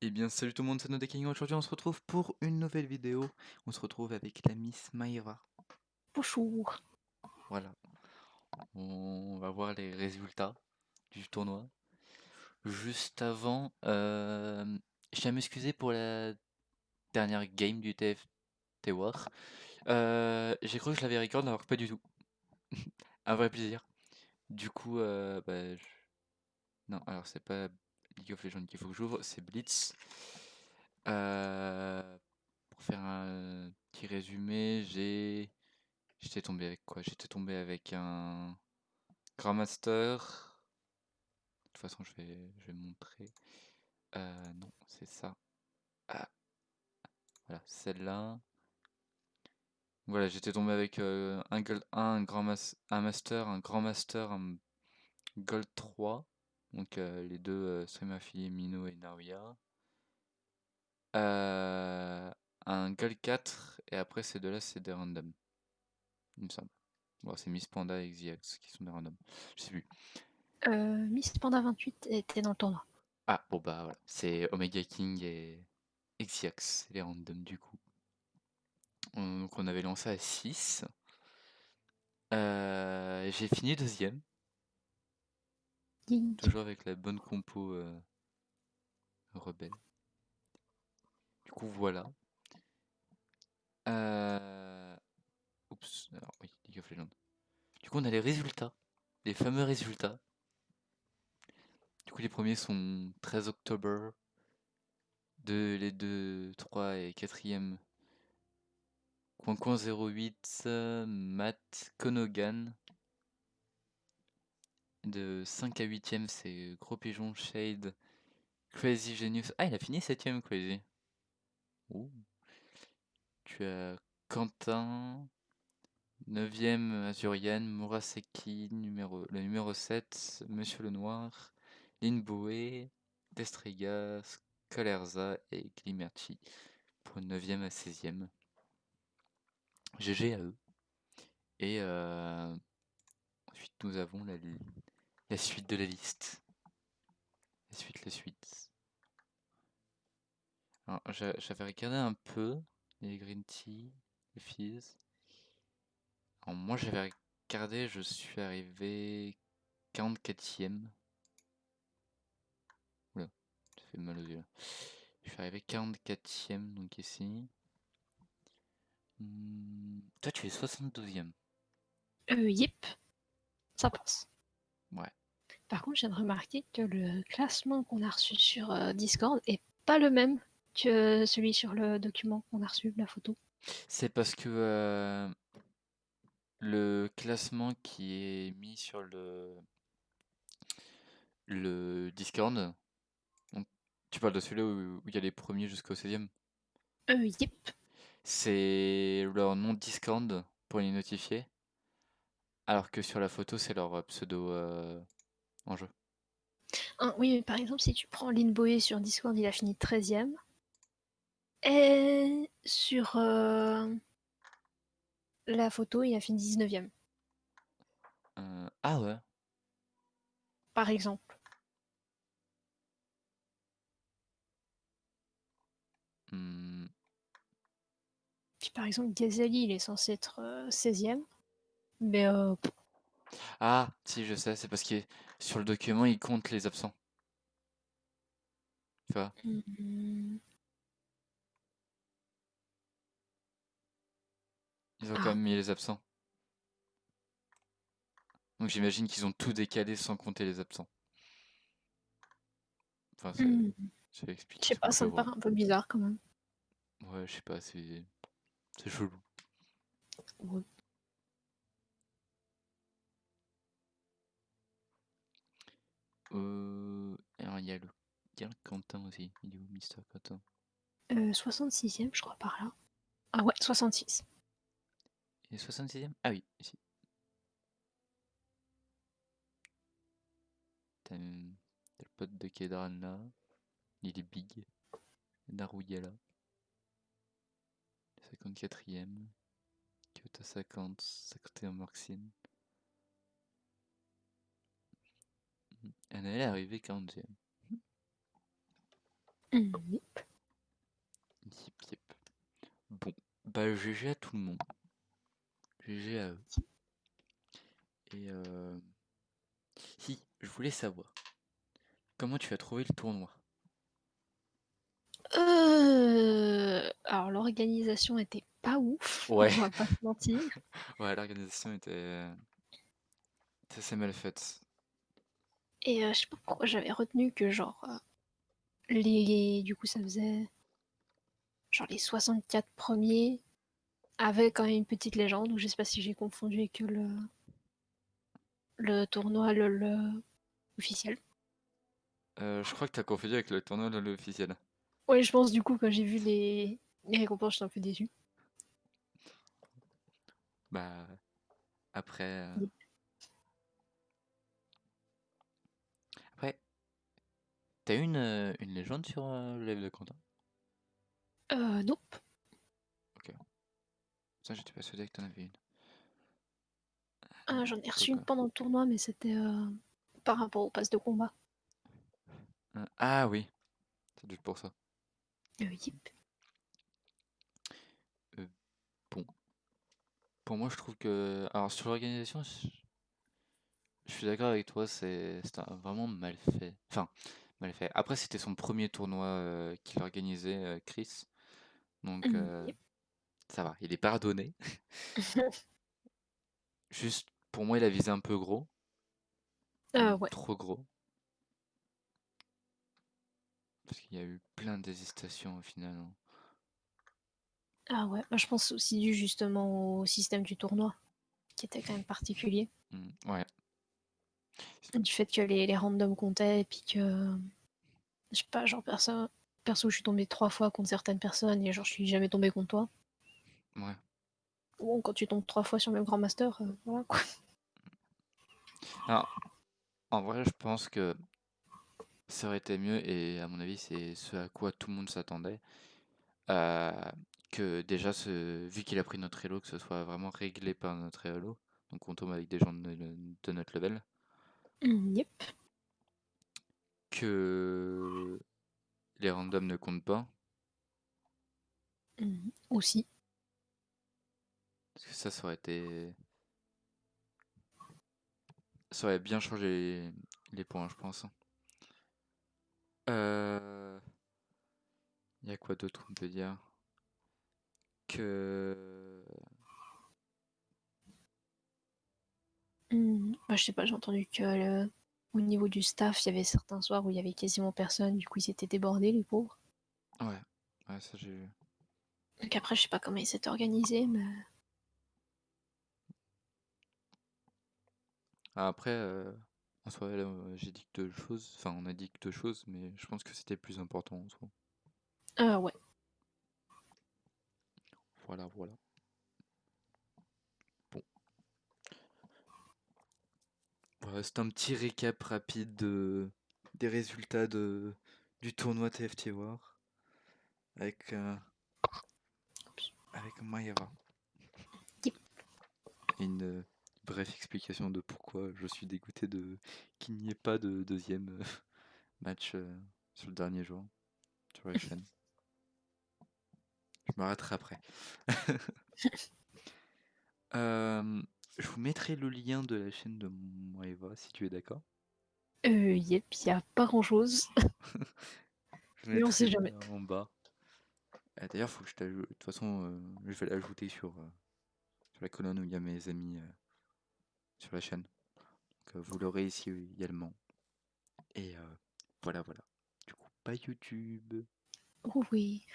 Eh bien, salut tout le monde, c'est Nodekaigo. Aujourd'hui, on se retrouve pour une nouvelle vidéo. On se retrouve avec la Miss Maïra. Bonjour. Voilà, on va voir les résultats du tournoi. Juste avant, je tiens à m'excuser pour la dernière game du TFT War. J'ai cru que je l'avais record, alors que pas du tout. Un vrai plaisir. Du coup, non, alors c'est pas League of Legends qu'il faut que j'ouvre, c'est Blitz. Pour faire un petit résumé, j'étais tombé avec quoi? J'étais tombé avec un Grandmaster. De toute façon, je vais montrer. Non, c'est ça. Ah, voilà, celle-là. Voilà, j'étais tombé avec un Gold 1, un Master, un Grandmaster, un Gold 3. Donc les deux Stream Affiliés Mino et Naoya. Euh, un Gold 4, et après ces deux-là, c'est des randoms, il me semble. Bon, c'est Miss Panda et Xiax qui sont des randoms. Je sais plus. Miss Panda 28 était dans le tournoi. Ah, bon bah voilà, c'est Omega King et Xiax, les randoms du coup. Donc on avait lancé à 6. J'ai fini deuxième, Ying. toujours avec la bonne compo rebelle. Du coup voilà. Euh, Oups, alors oui, League of Legends. Du coup on a les résultats, les fameux résultats. Du coup les premiers sont 13 octobre, les 2, 3 et 4e. Coin 08, Matt Konogan. De 5 à 8e, c'est Gros Pigeon, Shade, Crazy Genius. Ah, il a fini 7e, Crazy. Ouh. Tu as Quentin, 9e, Azurian, Muraseki, le numéro 7, Monsieur le Noir, Linboe, Destrega, Scolerza et Glimerchi pour 9e à 16e. GG à eux. Et ensuite, nous avons la suite de la liste. La suite. Alors, j'avais regardé un peu les Green Tea, les Fizz. Alors, moi, j'avais regardé, je suis arrivé 44e. Oula, ça fait mal aux yeux là. Je suis arrivé 44e, donc ici. Toi, tu es 72e. Yep, ça passe. Ouais. Par contre, je viens de remarquer que le classement qu'on a reçu sur Discord est pas le même que celui sur le document qu'on a reçu, la photo. C'est parce que le classement qui est mis sur le Discord, donc, tu parles de celui-là où il y a les premiers jusqu'au 16e. Yep. C'est leur nom Discord pour les notifier, alors que sur la photo, c'est leur pseudo en jeu. Oui, mais par exemple, si tu prends Linboe sur Discord, il a fini 13e. Et sur la photo, il a fini 19e, Ah ouais. par exemple. Hmm. Puis par exemple, Ghazali, il est censé être 16e. Mais Ah, si, je sais, c'est parce que sur le document, ils comptent les absents. Tu vois, hmm, ils ont quand ah, même mis les absents. Donc j'imagine qu'ils ont tout décalé sans compter les absents. Enfin, hmm, c'est je expliqué sais sous pas, le ça me chevron. paraît un peu bizarre quand même. Ouais, je sais pas, c'est chelou. Ouais. Alors il y a le Quentin aussi. Il est où, Mister Quentin? 66e, je crois, par là. Ah ouais, 66. Il est 66e? Ah oui, ici. T'as le pote de Kedran là. Il est big. Naruya là. 54e. Kyoto 50. 51 Morxine. Anaël est arrivé 40e. Yep. Yep, yep. Bon, bah GG à tout le monde. GG à eux. Et si, je voulais savoir, comment tu as trouvé le tournoi? Alors l'organisation était pas ouf, on Ouais, va pas se mentir. ouais, l'organisation était assez mal faite. Et je sais pas pourquoi j'avais retenu que genre du coup ça faisait genre les 64 premiers avaient quand même une petite légende, ou je sais pas si j'ai confondu avec le tournoi officiel. Je crois que t'as confondu avec le tournoi de l'officiel. Ouais, je pense du coup quand j'ai vu les récompenses, j'étais un peu déçu. Bah, après, après, t'as eu une légende sur le live de Quentin? Nope. Ok. Ça, j'étais persuadé que t'en avais une. J'en ai Quoi, reçu une quoi. pendant le tournoi, mais c'était par rapport au pass de combat. Ah oui, c'est juste pour ça. Yep. Euh, bon, pour moi, je trouve que... Alors, sur l'organisation, je suis d'accord avec toi, c'était vraiment mal fait. Enfin, mal fait. Après, c'était son premier tournoi qu'il organisait, Chris. Donc, Yep. ça va, il est pardonné. Juste, pour moi, il a visé un peu gros. Même Ouais. trop gros. Parce qu'il y a eu plein d'hésitations au final, hein. Ah ouais, bah, je pense aussi dû justement au système du tournoi, qui était quand même particulier. Ouais. Du fait que les randoms comptaient, et puis que, je sais pas, genre perso, je suis tombée 3 fois contre certaines personnes, et genre je suis jamais tombée contre toi. Ouais. Bon, quand tu tombes 3 fois sur le même Grand Master, voilà quoi. Alors, en vrai, je pense que ça aurait été mieux, et à mon avis, c'est ce à quoi tout le monde s'attendait. euh, que déjà, vu qu'il a pris notre elo, que ce soit vraiment réglé par notre elo. Donc on tombe avec des gens de notre level. Yep. Que les randoms ne comptent pas. Aussi. Parce que ça aurait été. Ça aurait bien changé les points, je pense. Euh. Il y a quoi d'autre qu'on peut dire? Que. Bah, je sais pas, j'ai entendu que au niveau du staff, il y avait certains soirs où il y avait quasiment personne, du coup ils étaient débordés, les pauvres. Ouais, ouais, ça j'ai vu. Donc après, je sais pas comment ils s'étaient organisés, mais. Ah, après, en soi, là, j'ai dit que deux choses. Enfin, on a dit que deux choses, mais je pense que c'était plus important en soi. Ouais. Voilà, voilà. Bon. Voilà, c'est un petit récap rapide des résultats du tournoi TFT War avec, avec Maïra. Yep. Et une brève explication de pourquoi je suis dégoûté de qu'il n'y ait pas de deuxième match sur le dernier jour sur la chaîne. Je me rattraperai. Je vous mettrai le lien de la chaîne de Maïva si tu es d'accord. Yep, il y a pas grand chose, Je mais on mettrai sait le jamais. lien en bas. D'ailleurs, faut que je t'ajoute. De toute façon, je vais l'ajouter sur la colonne où il y a mes amis sur la chaîne. Donc, vous l'aurez ici également. Et voilà, voilà. Du coup, pas YouTube. Oh oui.